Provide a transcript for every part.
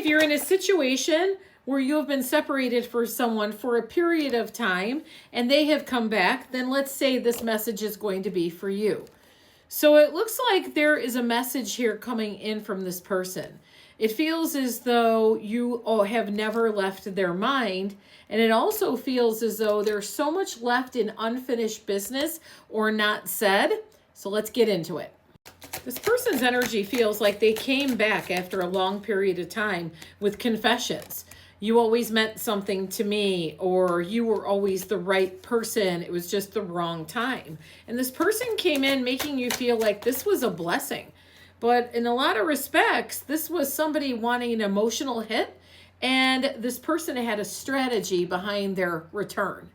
you're in a situation where you have been separated from someone for a period of time and they have come back, then let's say this message is going to be for you. So it looks like there is a message here coming in from this person. It feels as though you have never left their mind. And it also feels as though there's so much left in unfinished business or not said. So let's get into it. This person's energy feels like they came back after a long period of time with confessions. You always meant something to me, or you were always the right person. It was just the wrong time. And this person came in making you feel like this was a blessing. But in a lot of respects, this was somebody wanting an emotional hit, and this person had a strategy behind their return.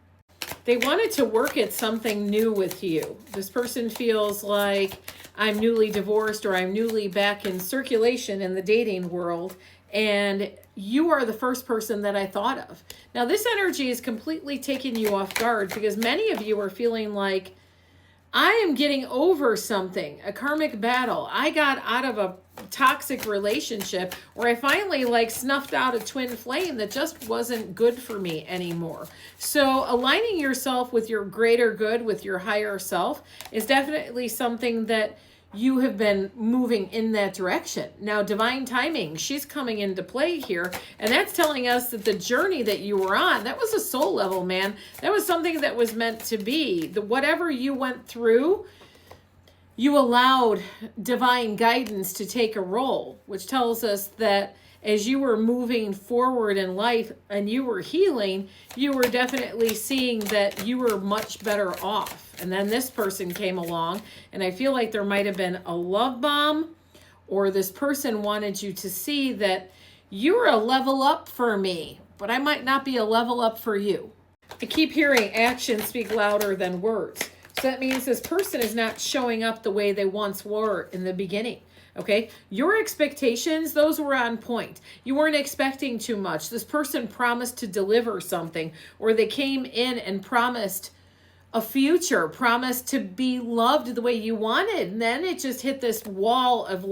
They wanted to work at something new with you. This person feels like I'm newly divorced or I'm newly back in circulation in the dating world, and you are the first person that I thought of. Now, this energy is completely taking you off guard because many of you are feeling like, I am getting over something, a karmic battle. I got out of a toxic relationship, or I finally snuffed out a twin flame that just wasn't good for me anymore. So aligning yourself with your greater good, with your higher self, is definitely something that you have been moving in that direction. Now, divine timing, she's coming into play here. And that's telling us that the journey that you were on, that was a soul level, man. That was something that was meant to be. Whatever you went through, you allowed divine guidance to take a role, which tells us that as you were moving forward in life and you were healing, you were definitely seeing that you were much better off. And then this person came along, and I feel like there might have been a love bomb, or this person wanted you to see that you're a level up for me, but I might not be a level up for you. I keep hearing actions speak louder than words. So that means this person is not showing up the way they once were in the beginning. Okay, your expectations, those were on point. You weren't expecting too much. This person promised to deliver something, or they came in and promised a future, promised to be loved the way you wanted. And then it just hit this wall of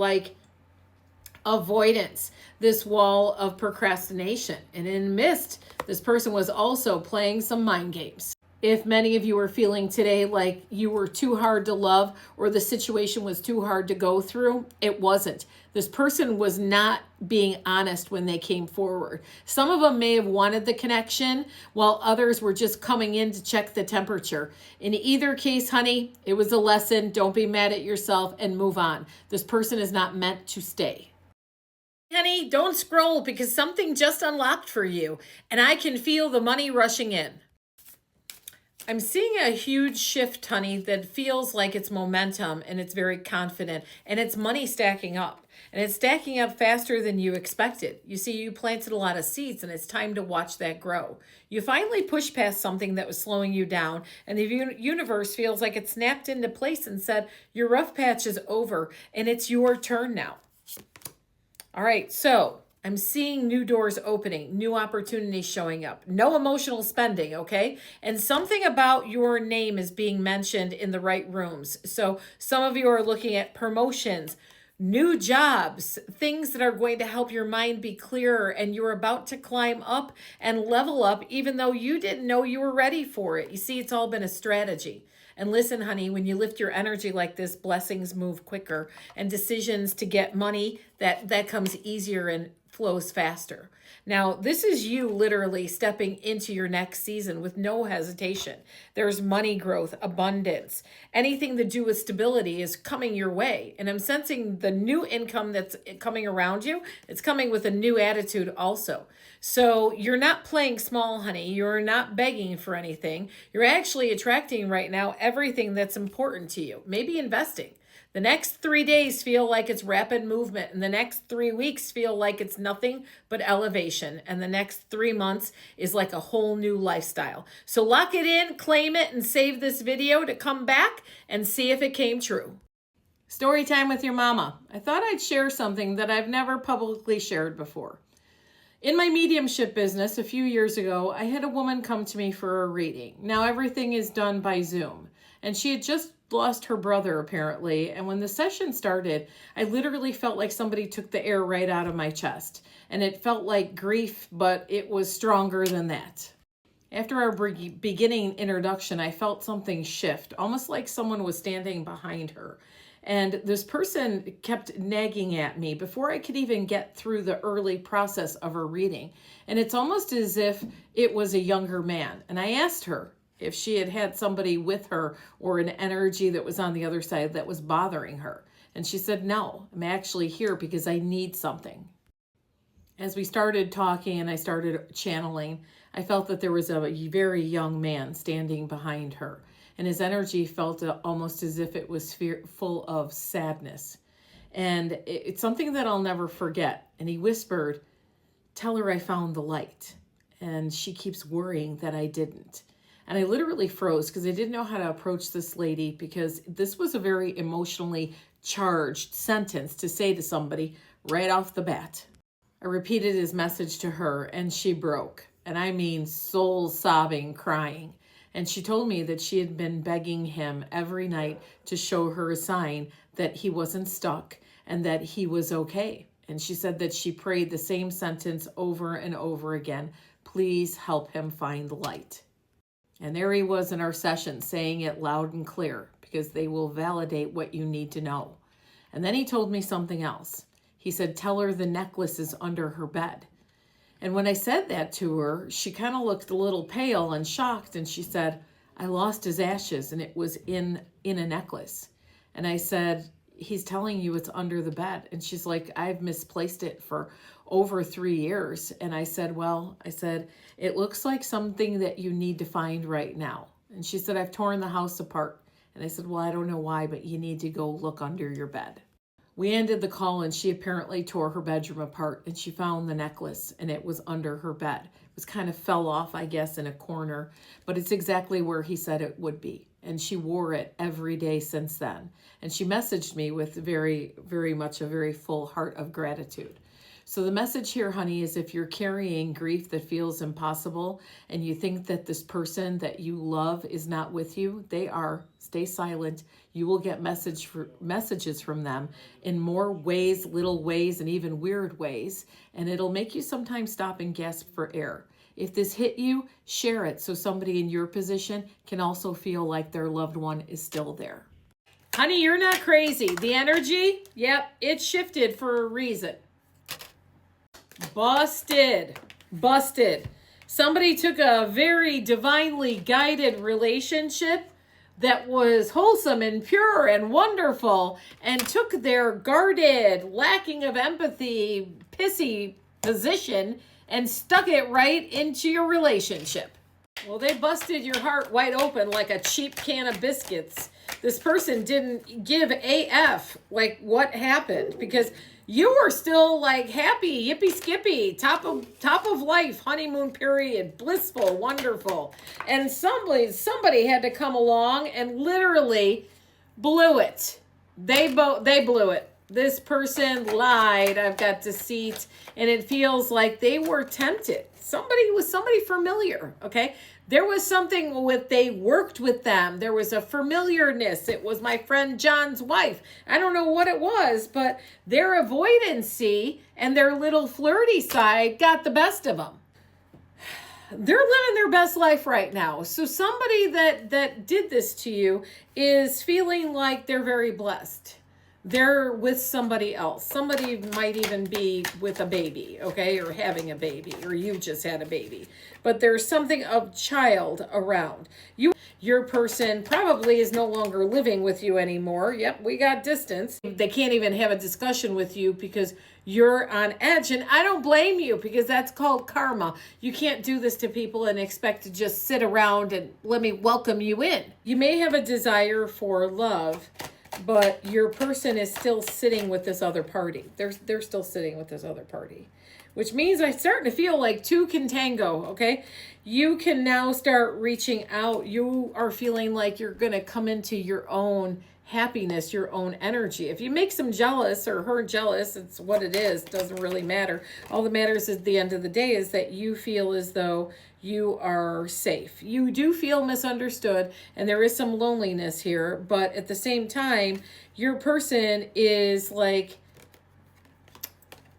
avoidance, this wall of procrastination. And in midst, this person was also playing some mind games. If many of you are feeling today like you were too hard to love, or the situation was too hard to go through, it wasn't. This person was not being honest when they came forward. Some of them may have wanted the connection, while others were just coming in to check the temperature. In either case, honey, it was a lesson. Don't be mad at yourself and move on. This person is not meant to stay. Honey, don't scroll because something just unlocked for you, and I can feel the money rushing in. I'm seeing a huge shift, honey, that feels like it's momentum and it's very confident, and it's money stacking up, and it's stacking up faster than you expected. You see, you planted a lot of seeds, and it's time to watch that grow. You finally pushed past something that was slowing you down, and the universe feels like it snapped into place and said, your rough patch is over and it's your turn now. All right, so I'm seeing new doors opening, new opportunities showing up, no emotional spending, okay? And something about your name is being mentioned in the right rooms. So some of you are looking at promotions, new jobs, things that are going to help your mind be clearer, and you're about to climb up and level up even though you didn't know you were ready for it. You see, it's all been a strategy. And listen, honey, when you lift your energy like this, blessings move quicker, and decisions to get money, that comes easier and flows faster. Now, this is you literally stepping into your next season with no hesitation. There's money growth, abundance. Anything to do with stability is coming your way. And I'm sensing the new income that's coming around you. It's coming with a new attitude also. So you're not playing small, honey. You're not begging for anything. You're actually attracting right now everything that's important to you. Maybe investing. The next 3 days feel like it's rapid movement, and the next 3 weeks feel like it's nothing but elevation, and the next 3 months is like a whole new lifestyle. So lock it in, claim it, and save this video to come back and see if it came true. Story time with your mama. I thought I'd share something that I've never publicly shared before. In my mediumship business a few years ago, I had a woman come to me for a reading. Now everything is done by Zoom, and she had just lost her brother apparently. And when the session started, I literally felt like somebody took the air right out of my chest. And it felt like grief, but it was stronger than that. After our beginning introduction, I felt something shift, almost like someone was standing behind her. And this person kept nagging at me before I could even get through the early process of her reading. And it's almost as if it was a younger man. And I asked her if she had had somebody with her or an energy that was on the other side that was bothering her. And she said, no, I'm actually here because I need something. As we started talking and I started channeling, I felt that there was a very young man standing behind her. And his energy felt almost as if it was full of sadness. And it's something that I'll never forget. And he whispered, tell her I found the light. And she keeps worrying that I didn't. And I literally froze because I didn't know how to approach this lady, because this was a very emotionally charged sentence to say to somebody right off the bat. I repeated his message to her and she broke. And I mean soul sobbing, crying. And she told me that she had been begging him every night to show her a sign that he wasn't stuck and that he was okay. And she said that she prayed the same sentence over and over again. Please help him find the light. And there he was in our session saying it loud and clear, because they will validate what you need to know. And then he told me something else. He said, tell her the necklace is under her bed. And when I said that to her, she kind of looked a little pale and shocked. And she said, I lost his ashes and it was in a necklace. And I said, he's telling you it's under the bed. And she's like, I've misplaced it for over 3 years. And I said, it looks like something that you need to find right now. And she said, I've torn the house apart. And I said, well, I don't know why, but you need to go look under your bed. We ended the call and she apparently tore her bedroom apart and she found the necklace and it was under her bed. It was kind of fell off, I guess, in a corner, but it's exactly where he said it would be. And she wore it every day since then. And she messaged me with very, very much a very full heart of gratitude. So the message here, honey, is if you're carrying grief that feels impossible and you think that this person that you love is not with you, they are. Stay silent. You will get messages from them in more ways, little ways, and even weird ways. And it'll make you sometimes stop and gasp for air. If this hit you, share it so somebody in your position can also feel like their loved one is still there. Honey, you're not crazy. The energy, yep, it shifted for a reason. Busted. Somebody took a very divinely guided relationship that was wholesome and pure and wonderful and took their guarded, lacking of empathy, pissy position and stuck it right into your relationship. Well, they busted your heart wide open like a cheap can of biscuits. This person didn't give AF like what happened, because you were still like happy, yippee skippy, top of life, honeymoon period, blissful, wonderful. And somebody had to come along and literally blew it. They blew it. This person lied. I've got deceit, and it feels like they were tempted. Somebody familiar, okay? There was something they worked with them. There was a familiarness. It was my friend John's wife. I don't know what it was, but their avoidancy and their little flirty side got the best of them. They're living their best life right now. So somebody that did this to you is feeling like they're very blessed. They're with somebody else. Somebody might even be with a baby, okay, or having a baby, or you just had a baby. But there's something of child around. Your person probably is no longer living with you anymore. Yep, we got distance. They can't even have a discussion with you because you're on edge. And I don't blame you, because that's called karma. You can't do this to people and expect to just sit around and let me welcome you in. You may have a desire for love, but your person is still sitting with this other party. They're still sitting with this other party, which means I'm starting to feel like two can tango, okay? You can now start reaching out. You are feeling like you're going to come into your own happiness, your own energy. If you make them jealous or her jealous, it's what it is. It doesn't really matter. All that matters at the end of the day is that you feel as though you are safe. You do feel misunderstood, and there is some loneliness here, but at the same time, your person is like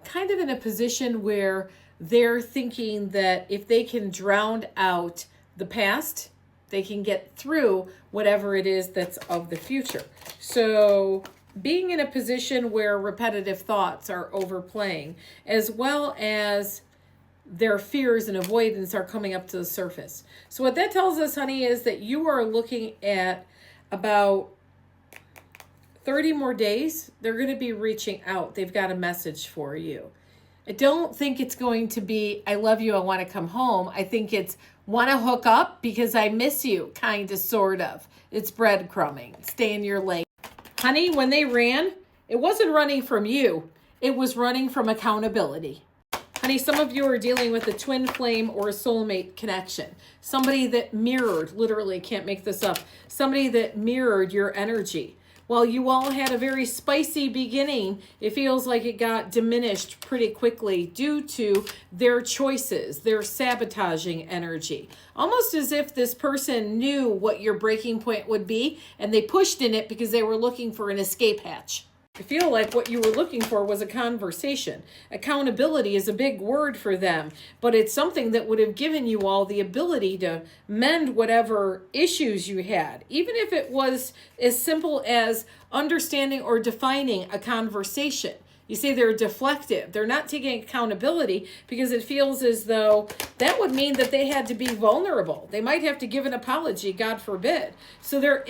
kind of in a position where they're thinking that if they can drown out the past, they can get through whatever it is that's of the future. So being in a position where repetitive thoughts are overplaying, as well as their fears and avoidance are coming up to the surface. So what that tells us, honey, is that you are looking at about 30 more days. They're going to be reaching out. They've got a message for you. I don't think it's going to be, I love you, I want to come home. I think it's, want to hook up because I miss you, kind of, sort of. It's breadcrumbing. Stay in your lane. Honey, when they ran, it wasn't running from you. It was running from accountability. Honey, some of you are dealing with a twin flame or a soulmate connection. Somebody that mirrored, literally can't make this up, somebody that mirrored your energy. While you all had a very spicy beginning, it feels like it got diminished pretty quickly due to their choices, their sabotaging energy. Almost as if this person knew what your breaking point would be, and they pushed in it because they were looking for an escape hatch. I feel like what you were looking for was a conversation. Accountability is a big word for them, but it's something that would have given you all the ability to mend whatever issues you had, even if it was as simple as understanding or defining a conversation. You say they're deflective. They're not taking accountability because it feels as though that would mean that they had to be vulnerable. They might have to give an apology, God forbid. So their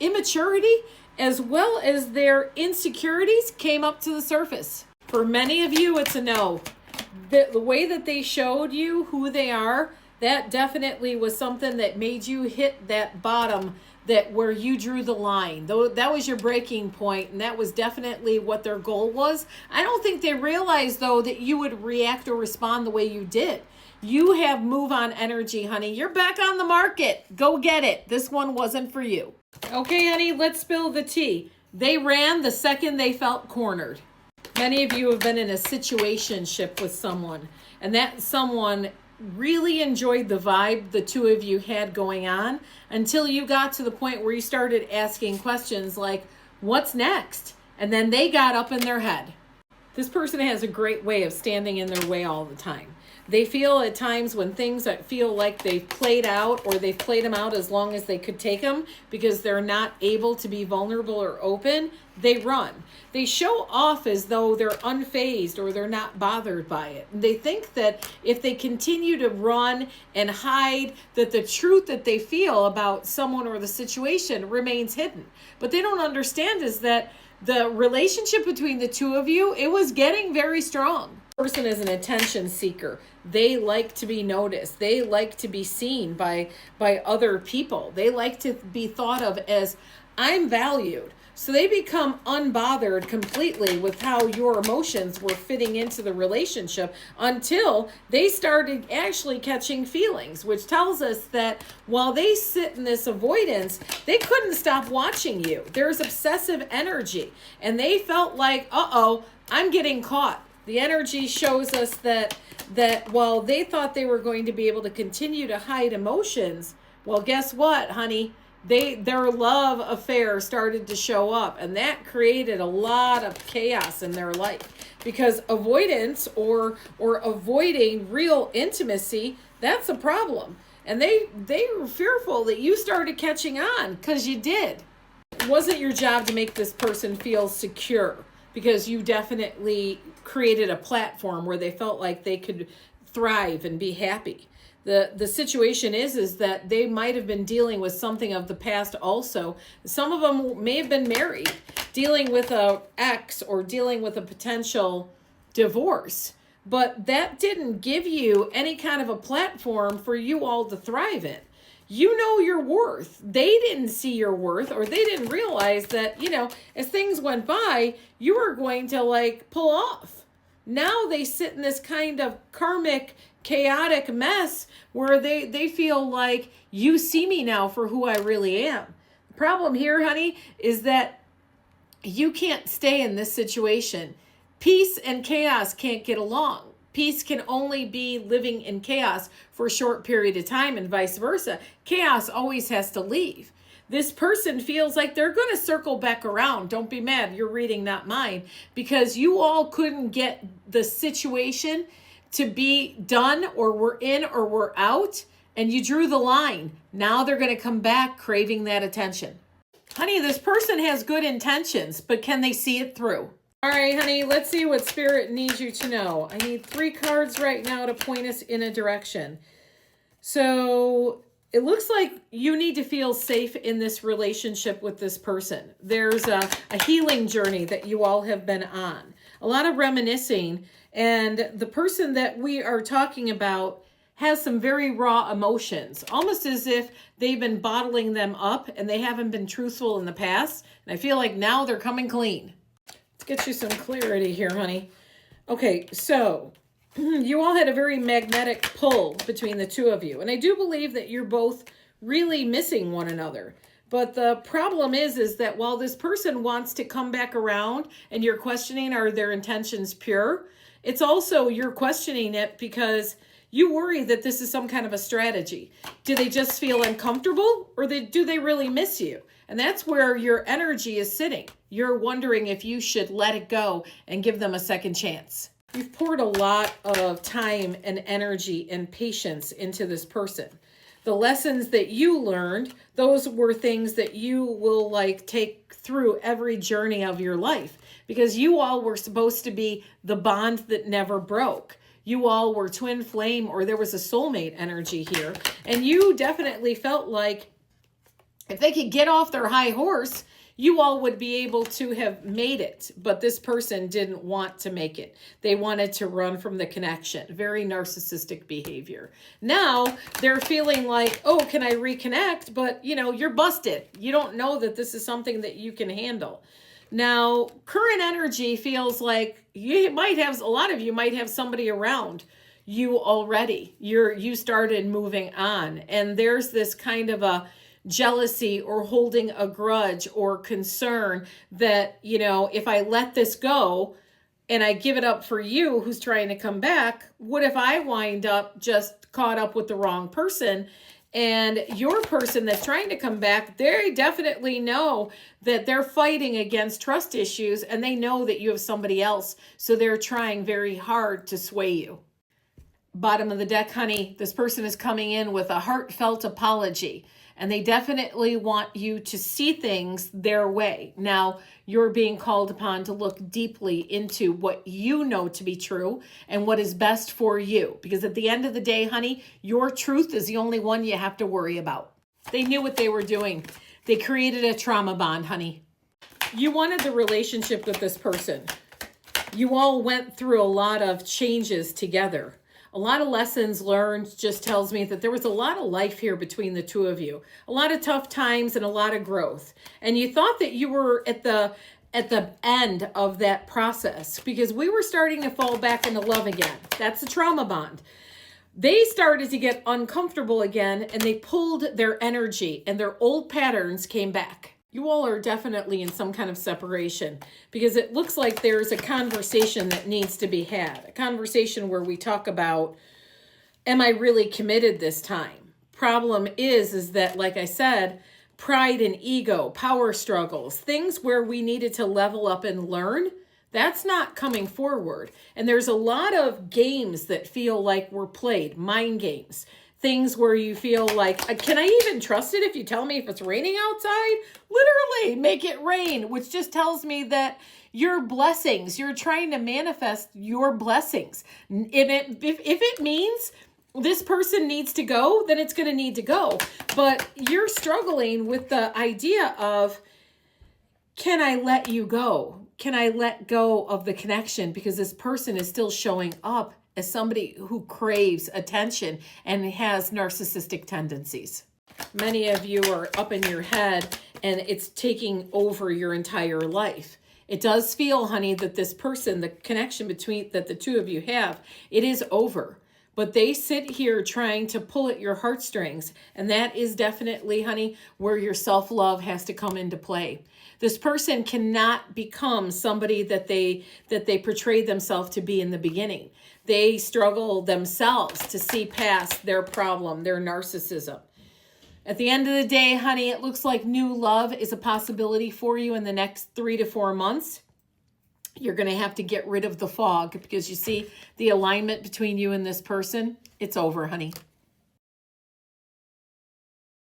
immaturity as well as their insecurities came up to the surface. For many of you, it's a no. The way that they showed you who they are, that definitely was something that made you hit that bottom, that where you drew the line. Though that was your breaking point, and that was definitely what their goal was. I don't think they realized, though, that you would react or respond the way you did. You have move on energy, honey. You're back on the market. Go get it. This one wasn't for you. Okay, honey, let's spill the tea. They ran the second they felt cornered. Many of you have been in a situationship with someone, and that someone really enjoyed the vibe the two of you had going on until you got to the point where you started asking questions like, what's next? And then they got up in their head. This person has a great way of standing in their way all the time. They feel at times when things that feel like they've played out, or they've played them out as long as they could take them because they're not able to be vulnerable or open, they run. They show off as though they're unfazed or they're not bothered by it. And they think that if they continue to run and hide, that the truth that they feel about someone or the situation remains hidden. But they don't understand is that the relationship between the two of you, it was getting very strong. Person is an attention seeker. They like to be noticed. They like to be seen by other people. They like to be thought of as, I'm valued. So they become unbothered completely with how your emotions were fitting into the relationship until they started actually catching feelings, which tells us that while they sit in this avoidance, they couldn't stop watching you. There's obsessive energy, and they felt like, uh-oh, I'm getting caught. The energy shows us that while they thought they were going to be able to continue to hide emotions, well, guess what, honey? Their love affair started to show up, and that created a lot of chaos in their life because avoidance or avoiding real intimacy, that's a problem. And they were fearful that you started catching on because you did. It wasn't your job to make this person feel secure, because you definitely created a platform where they felt like they could thrive and be happy. The situation is that they might have been dealing with something of the past also. Some of them may have been married, dealing with an ex or dealing with a potential divorce. But that didn't give you any kind of a platform for you all to thrive in. You know your worth. They didn't see your worth, or they didn't realize that, as things went by, you were going to pull off. Now they sit in this kind of karmic, chaotic mess where they feel like you see me now for who I really am. The problem here, honey, is that you can't stay in this situation. Peace and chaos can't get along. Peace can only be living in chaos for a short period of time, and vice versa. Chaos always has to leave. This person feels like they're going to circle back around. Don't be mad. You're reading, not mine, because you all couldn't get the situation to be done, or we're in or we're out, and you drew the line. Now they're going to come back craving that attention. Honey, this person has good intentions, but can they see it through? All right, honey, let's see what Spirit needs you to know. I need 3 cards right now to point us in a direction. So it looks like you need to feel safe in this relationship with this person. There's a healing journey that you all have been on. A lot of reminiscing, and the person that we are talking about has some very raw emotions, almost as if they've been bottling them up and they haven't been truthful in the past. And I feel like now they're coming clean. Let's get you some clarity here, honey. Okay, so you all had a very magnetic pull between the two of you. And I do believe that you're both really missing one another. But the problem is that while this person wants to come back around and you're questioning, are their intentions pure? It's also you're questioning it because you worry that this is some kind of a strategy. Do they just feel uncomfortable, or do they really miss you? And that's where your energy is sitting. You're wondering if you should let it go and give them a second chance. You've poured a lot of time and energy and patience into this person. The lessons that you learned, those were things that you will take through every journey of your life, because you all were supposed to be the bond that never broke. You all were twin flame, or there was a soulmate energy here. And you definitely felt like if they could get off their high horse, you all would be able to have made it. But this person didn't want to make it. They wanted to run from the connection. Very narcissistic behavior. Now they're feeling like, oh, can I reconnect? But you're busted. You don't know that this is something that you can handle. Now, current energy feels like a lot of you might have somebody around you already. You started moving on, and there's this kind of a jealousy or holding a grudge or concern that, if I let this go and I give it up for you who's trying to come back, what if I wind up just caught up with the wrong person? And your person that's trying to come back, they definitely know that they're fighting against trust issues, and they know that you have somebody else. So they're trying very hard to sway you. Bottom of the deck, honey, this person is coming in with a heartfelt apology, and they definitely want you to see things their way. Now, you're being called upon to look deeply into what you know to be true and what is best for you. Because at the end of the day, honey, your truth is the only one you have to worry about. They knew what they were doing. They created a trauma bond, honey. You wanted the relationship with this person. You all went through a lot of changes together. A lot of lessons learned just tells me that there was a lot of life here between the two of you. A lot of tough times and a lot of growth. And you thought that you were at the end of that process, because we were starting to fall back into love again. That's the trauma bond. They started to get uncomfortable again, and they pulled their energy, and their old patterns came back. You all are definitely in some kind of separation, because it looks like there's a conversation that needs to be had. A conversation where we talk about, am I really committed this time? Problem is that, like I said, pride and ego, power struggles, things where we needed to level up and learn, that's not coming forward. And there's a lot of games that feel like were played, mind games. Things where you feel like, can I even trust it if you tell me if it's raining outside? Literally, make it rain, which just tells me that your blessings, you're trying to manifest your blessings. If it means this person needs to go, then it's going to need to go. But you're struggling with the idea of, can I let you go? Can I let go of the connection? Because this person is still showing up as somebody who craves attention and has narcissistic tendencies. Many of you are up in your head, and it's taking over your entire life. It does feel, honey, that this person, the connection between that the two of you have, it is over. But they sit here trying to pull at your heartstrings. And that is definitely, honey, where your self-love has to come into play. This person cannot become somebody that they portrayed themselves to be in the beginning. They struggle themselves to see past their problem, their narcissism. At the end of the day, honey, it looks like new love is a possibility for you in the next 3 to 4 months. You're going to have to get rid of the fog because you see the alignment between you and this person. It's over, honey.